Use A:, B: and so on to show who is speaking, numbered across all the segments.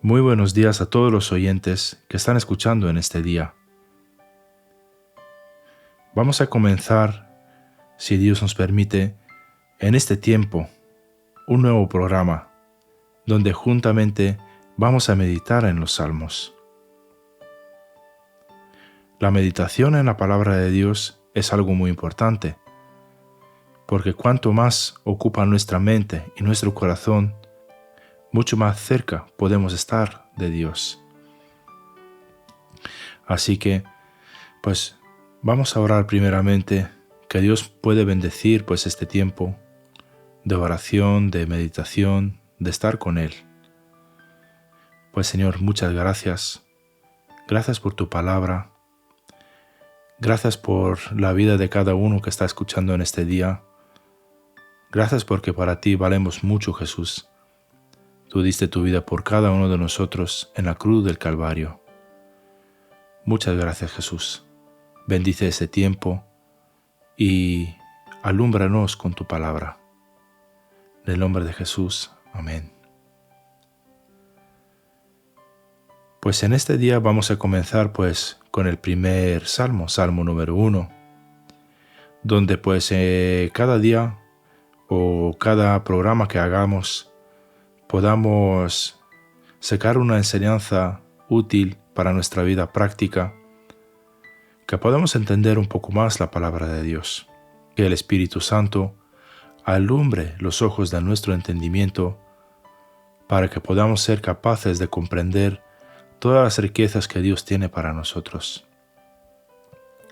A: Muy buenos días a todos los oyentes que están escuchando en este día. Vamos a comenzar, si Dios nos permite, en este tiempo, un nuevo programa, donde juntamente vamos a meditar en los Salmos. La meditación en la palabra de Dios es algo muy importante, porque cuanto más ocupa nuestra mente y nuestro corazón, mucho más cerca podemos estar de Dios. Así que, vamos a orar primeramente que Dios puede bendecir este tiempo de oración, de meditación, de estar con Él. Pues Señor, muchas gracias. Gracias por tu palabra. Gracias por la vida de cada uno que está escuchando en este día. Gracias porque para ti valemos mucho, Jesús. Tú diste tu vida por cada uno de nosotros en la cruz del Calvario. Muchas gracias, Jesús. Bendice este tiempo y alúmbranos con tu palabra. En el nombre de Jesús. Amén. Pues en este día vamos a comenzar con el primer salmo, Salmo número 1, donde cada día o cada programa que hagamos podamos sacar una enseñanza útil para nuestra vida práctica, que podamos entender un poco más la palabra de Dios, que el Espíritu Santo alumbre los ojos de nuestro entendimiento para que podamos ser capaces de comprender todas las riquezas que Dios tiene para nosotros,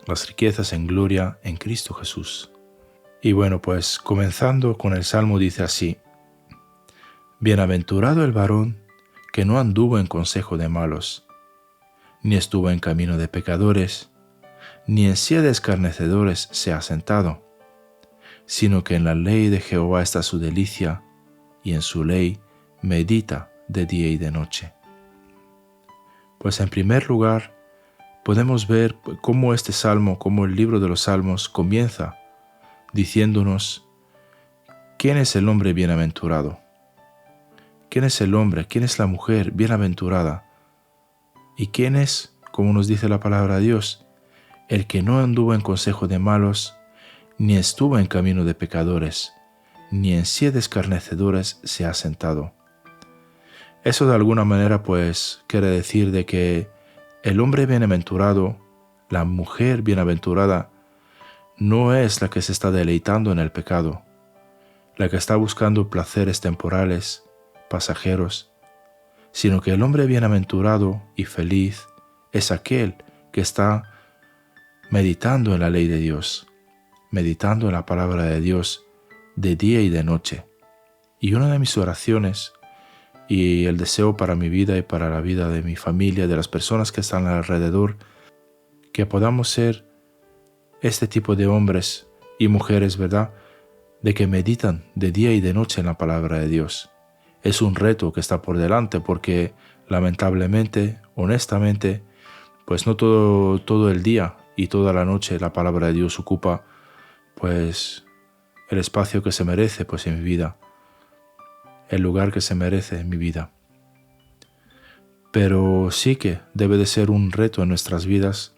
A: las riquezas en gloria en Cristo Jesús. Y comenzando con el Salmo dice así: Bienaventurado el varón que no anduvo en consejo de malos, ni estuvo en camino de pecadores, ni en silla de escarnecedores se ha sentado, sino que en la ley de Jehová está su delicia, y en su ley medita de día y de noche. Pues en primer lugar, podemos ver cómo este salmo, cómo el libro de los Salmos comienza diciéndonos: ¿quién es el hombre bienaventurado? ¿Quién es el hombre? ¿Quién es la mujer bienaventurada? ¿Y quién es, como nos dice la palabra de Dios, el que no anduvo en consejo de malos, ni estuvo en camino de pecadores, ni en silla de escarnecedores se ha sentado? Eso de alguna manera quiere decir de que el hombre bienaventurado, la mujer bienaventurada, no es la que se está deleitando en el pecado, la que está buscando placeres temporales, pasajeros, sino que el hombre bienaventurado y feliz es aquel que está meditando en la ley de Dios, meditando en la palabra de Dios de día y de noche. Y una de mis oraciones y el deseo para mi vida y para la vida de mi familia, de las personas que están alrededor, que podamos ser este tipo de hombres y mujeres, ¿verdad?, de que meditan de día y de noche en la palabra de Dios. Es un reto que está por delante porque lamentablemente, honestamente, no todo el día y toda la noche la palabra de Dios ocupa el espacio que se merece en mi vida, el lugar que se merece en mi vida. Pero sí que debe de ser un reto en nuestras vidas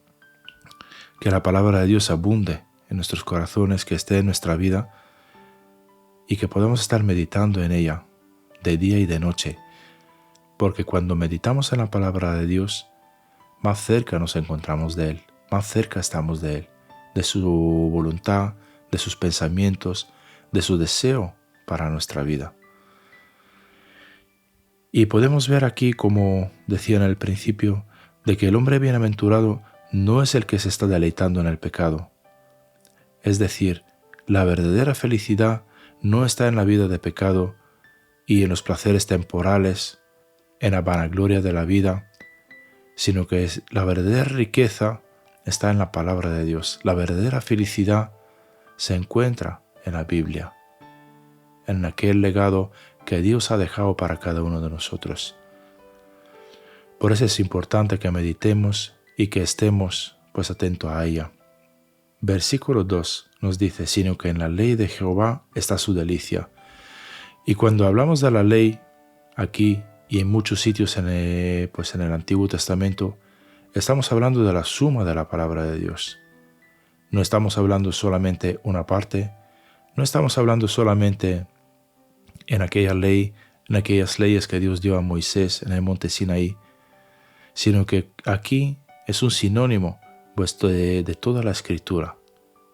A: que la palabra de Dios abunde en nuestros corazones, que esté en nuestra vida y que podamos estar meditando en ella de día y de noche, porque cuando meditamos en la palabra de Dios, más cerca nos encontramos de Él, más cerca estamos de Él, de su voluntad, de sus pensamientos, de su deseo para nuestra vida. Y podemos ver aquí, como decía en el principio, de que el hombre bienaventurado no es el que se está deleitando en el pecado. Es decir, la verdadera felicidad no está en la vida de pecado y en los placeres temporales, en la vanagloria de la vida, sino que la verdadera riqueza está en la palabra de Dios. La verdadera felicidad se encuentra en la Biblia, en aquel legado que Dios ha dejado para cada uno de nosotros. Por eso es importante que meditemos y que estemos atentos a ella. Versículo 2 nos dice: sino que en la ley de Jehová está su delicia. Y cuando hablamos de la ley aquí Y en muchos sitios en el Antiguo Testamento estamos hablando de la suma de la palabra de Dios. No estamos hablando solamente una parte, no estamos hablando solamente en aquella ley, en aquellas leyes que Dios dio a Moisés en el monte Sinaí, sino que aquí es un sinónimo pues, de toda la Escritura,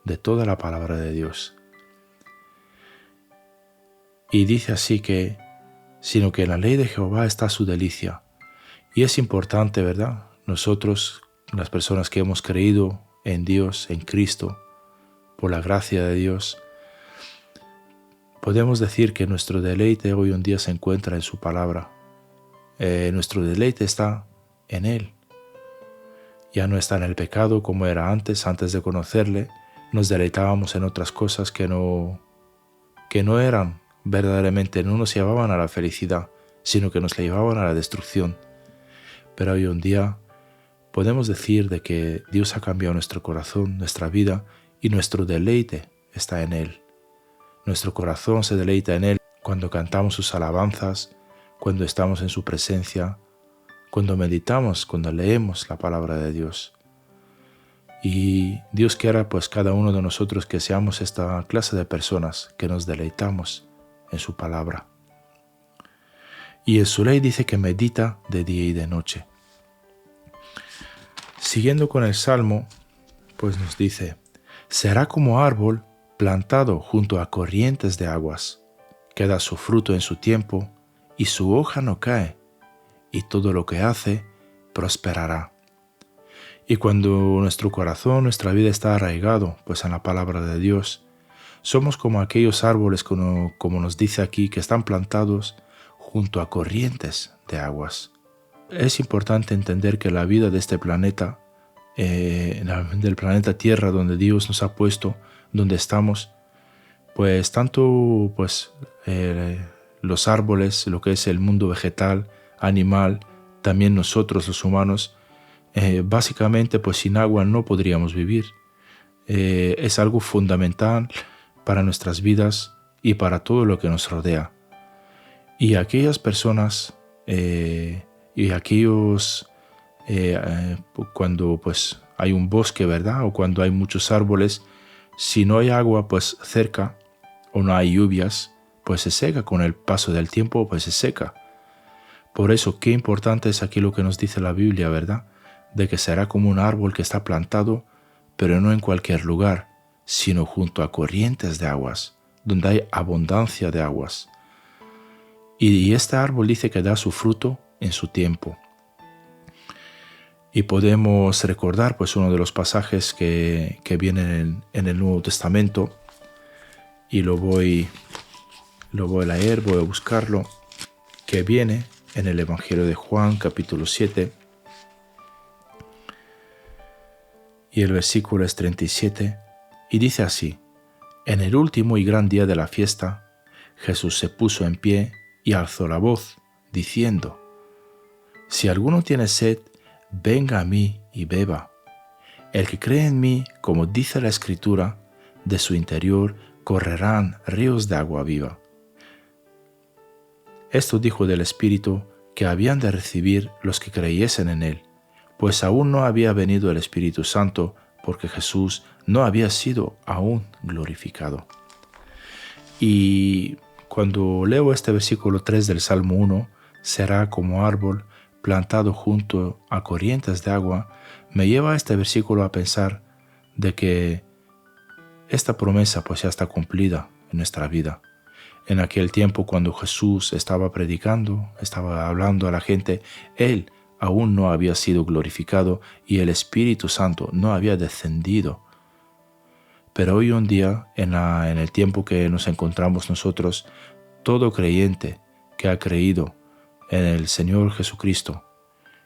A: de toda la palabra de Dios. Y dice así que, sino que en la ley de Jehová está su delicia. Y es importante, ¿verdad? Nosotros, las personas que hemos creído en Dios, en Cristo, por la gracia de Dios, podemos decir que nuestro deleite hoy en día se encuentra en su palabra. Nuestro deleite está en Él. Ya no está en el pecado como era antes de conocerle. Nos deleitábamos en otras cosas que no eran verdaderamente, no nos llevaban a la felicidad, sino que nos llevaban a la destrucción. Pero hoy en día podemos decir de que Dios ha cambiado nuestro corazón, nuestra vida, y nuestro deleite está en Él. Nuestro corazón se deleita en Él cuando cantamos sus alabanzas, cuando estamos en su presencia, cuando meditamos, cuando leemos la palabra de Dios. Y Dios quiera pues cada uno de nosotros que seamos esta clase de personas que nos deleitamos en su palabra. Y en su ley dice que medita de día y de noche. Siguiendo con el Salmo, pues nos dice: será como árbol plantado junto a corrientes de aguas, que da su fruto en su tiempo, y su hoja no cae, y todo lo que hace prosperará. Y cuando nuestro corazón, nuestra vida está arraigado pues en la palabra de Dios, somos como aquellos árboles, como nos dice aquí, que están plantados junto a corrientes de aguas. Es importante entender que la vida de este planeta, del planeta Tierra, donde Dios nos ha puesto, donde estamos, pues tanto pues, los árboles, lo que es el mundo vegetal, animal, también nosotros los humanos, básicamente pues sin agua no podríamos vivir. Es algo fundamental para nuestras vidas y para todo lo que nos rodea. Y aquellas personas y aquellos cuando pues hay un bosque, ¿verdad? O cuando hay muchos árboles, si no hay agua pues cerca o no hay lluvias, pues se seca. Con el paso del tiempo pues se seca. Por eso qué importante es aquí lo que nos dice la Biblia, ¿verdad? De que será como un árbol que está plantado, pero no en cualquier lugar, sino junto a corrientes de aguas, donde hay abundancia de aguas. Y este árbol dice que da su fruto en su tiempo. Y podemos recordar pues uno de los pasajes que vienen en el Nuevo Testamento, y lo voy a leer, voy a buscarlo, que viene en el Evangelio de Juan, capítulo 7, y el versículo es 37, y dice así: en el último y gran día de la fiesta, Jesús se puso en pie y alzó la voz, diciendo: si alguno tiene sed, venga a mí y beba. El que cree en mí, como dice la Escritura, de su interior correrán ríos de agua viva. Esto dijo del Espíritu que habían de recibir los que creyesen en Él, pues aún no había venido el Espíritu Santo, porque Jesús no había sido aún glorificado. Y cuando leo este versículo 3 del Salmo 1, será como árbol plantado junto a corrientes de agua, me lleva a este versículo a pensar de que esta promesa pues ya está cumplida en nuestra vida. En aquel tiempo cuando Jesús estaba predicando, estaba hablando a la gente, Él aún no había sido glorificado y el Espíritu Santo no había descendido. Pero hoy en día, en el tiempo que nos encontramos nosotros, todo creyente que ha creído en el Señor Jesucristo,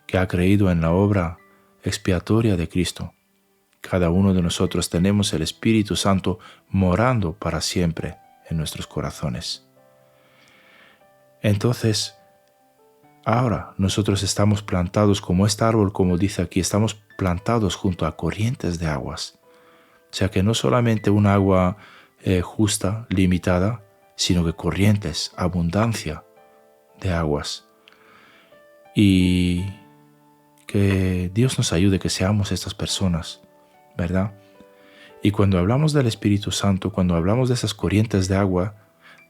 A: que ha creído en la obra expiatoria de Cristo, cada uno de nosotros tenemos el Espíritu Santo morando para siempre en nuestros corazones. Entonces, ahora nosotros estamos plantados como este árbol, como dice aquí, estamos plantados junto a corrientes de aguas. O sea que no solamente un agua justa, limitada, sino que corrientes, abundancia de aguas. Y que Dios nos ayude que seamos estas personas, ¿verdad? Y cuando hablamos del Espíritu Santo, cuando hablamos de esas corrientes de agua,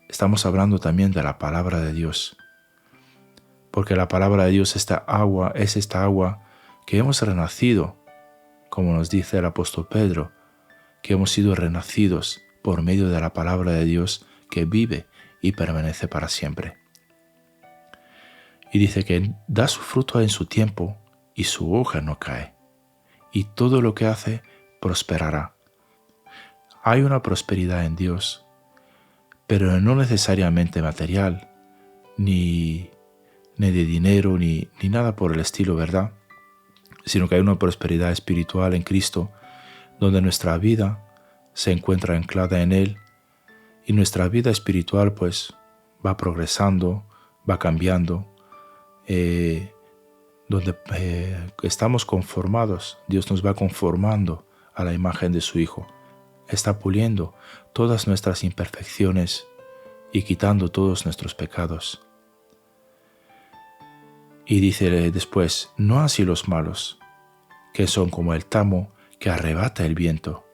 A: estamos hablando también de la palabra de Dios. Porque la palabra de Dios, esta agua, es esta agua que hemos renacido, como nos dice el apóstol Pedro, que hemos sido renacidos por medio de la palabra de Dios que vive y permanece para siempre. Y dice que da su fruto en su tiempo y su hoja no cae, y todo lo que hace prosperará. Hay una prosperidad en Dios, pero no necesariamente material, ni de dinero, ni nada por el estilo, ¿verdad? Sino que hay una prosperidad espiritual en Cristo, donde nuestra vida se encuentra anclada en Él, y nuestra vida espiritual pues va progresando, va cambiando, donde estamos conformados. Dios nos va conformando a la imagen de su Hijo. Está puliendo todas nuestras imperfecciones y quitando todos nuestros pecados. Y dice después, no así los malos, que son como el tamo que arrebata el viento.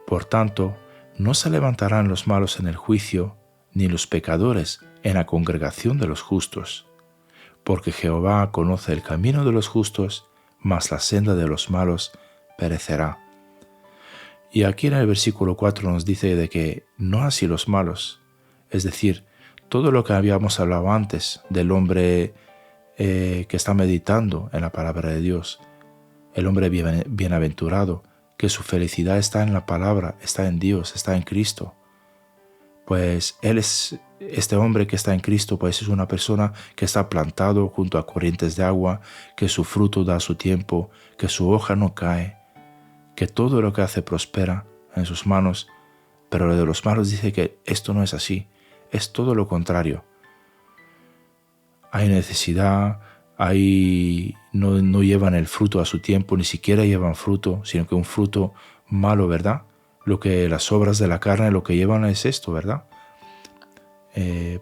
A: Por tanto, no se levantarán los malos en el juicio, ni los pecadores en la congregación de los justos. Porque Jehová conoce el camino de los justos, mas la senda de los malos perecerá. Y aquí en el versículo 4 nos dice de que no así los malos, es decir, todo lo que habíamos hablado antes del hombre que está meditando en la palabra de Dios, el hombre bienaventurado, que su felicidad está en la palabra, está en Dios, está en Cristo. Pues este hombre que está en Cristo, pues es una persona que está plantado junto a corrientes de agua, que su fruto da a su tiempo, que su hoja no cae, que todo lo que hace prospera en sus manos. Pero lo de los malos dice que esto no es así, es todo lo contrario. Hay necesidad, no llevan el fruto a su tiempo, ni siquiera llevan fruto, sino que un fruto malo, ¿verdad? Lo que las obras de la carne lo que llevan es esto, ¿verdad?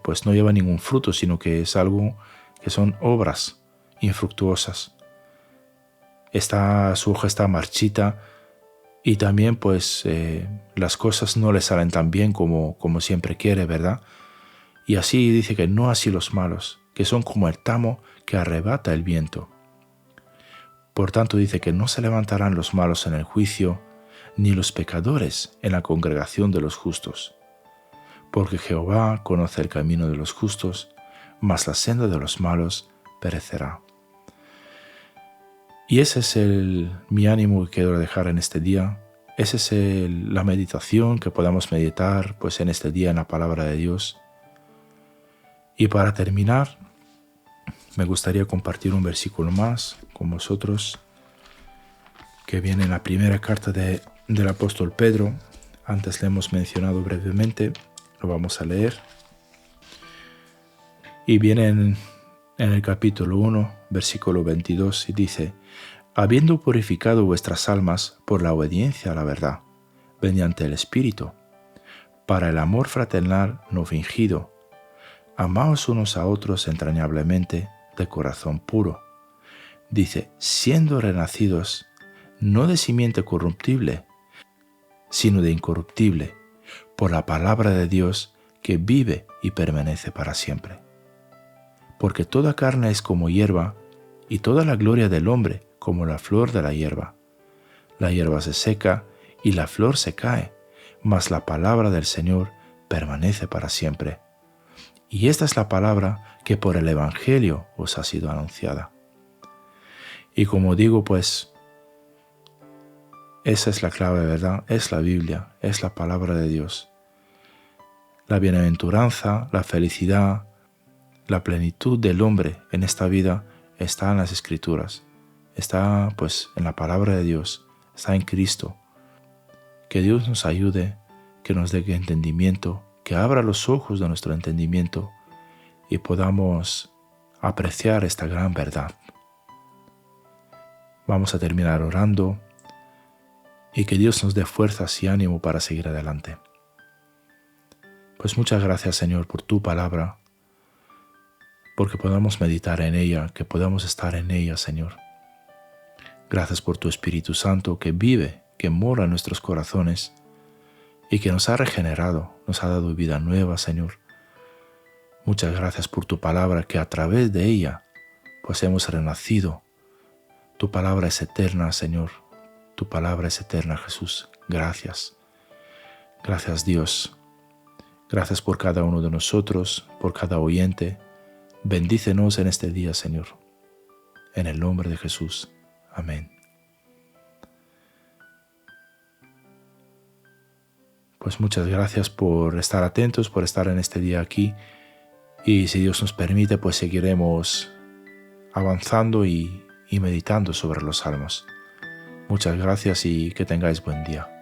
A: Pues no lleva ningún fruto, sino que es algo que son obras infructuosas. Su hoja está marchita y también pues las cosas no le salen tan bien como siempre quiere, ¿verdad? Y así dice que no así los malos, que son como el tamo que arrebata el viento. Por tanto dice que no se levantarán los malos en el juicio, ni los pecadores en la congregación de los justos. Porque Jehová conoce el camino de los justos, mas la senda de los malos perecerá. Y ese es mi ánimo que quiero dejar en este día. Esa es la meditación que podamos meditar pues en este día en la palabra de Dios. Y para terminar, me gustaría compartir un versículo más con vosotros que viene en la primera carta del apóstol Pedro. Antes le hemos mencionado brevemente, lo vamos a leer. Y viene en el capítulo 1, versículo 22, y dice: habiendo purificado vuestras almas por la obediencia a la verdad, mediante el Espíritu, para el amor fraternal no fingido, amaos unos a otros entrañablemente de corazón puro. Dice, siendo renacidos, no de simiente corruptible, sino de incorruptible, por la palabra de Dios que vive y permanece para siempre. Porque toda carne es como hierba, y toda la gloria del hombre como la flor de la hierba. La hierba se seca y la flor se cae, mas la palabra del Señor permanece para siempre. Y esta es la palabra que por el Evangelio os ha sido anunciada. Y como digo, pues, esa es la clave, ¿verdad? Es la Biblia, es la palabra de Dios. La bienaventuranza, la felicidad, la plenitud del hombre en esta vida está en las Escrituras. Está, pues, en la palabra de Dios, está en Cristo. Que Dios nos ayude, que nos dé entendimiento, que abra los ojos de nuestro entendimiento y podamos apreciar esta gran verdad. Vamos a terminar orando y que Dios nos dé fuerzas y ánimo para seguir adelante. Pues muchas gracias, Señor, por tu palabra, porque podamos meditar en ella, que podamos estar en ella, Señor. Gracias por tu Espíritu Santo que vive, que mora en nuestros corazones y que nos ha regenerado, nos ha dado vida nueva, Señor. Muchas gracias por tu palabra, que a través de ella pues hemos renacido. Tu palabra es eterna, Señor. Tu palabra es eterna, Jesús. Gracias. Gracias, Dios. Gracias por cada uno de nosotros, por cada oyente. Bendícenos en este día, Señor. En el nombre de Jesús. Amén. Pues muchas gracias por estar atentos, por estar en este día aquí. Y si Dios nos permite, pues seguiremos avanzando y meditando sobre los salmos. Muchas gracias y que tengáis buen día.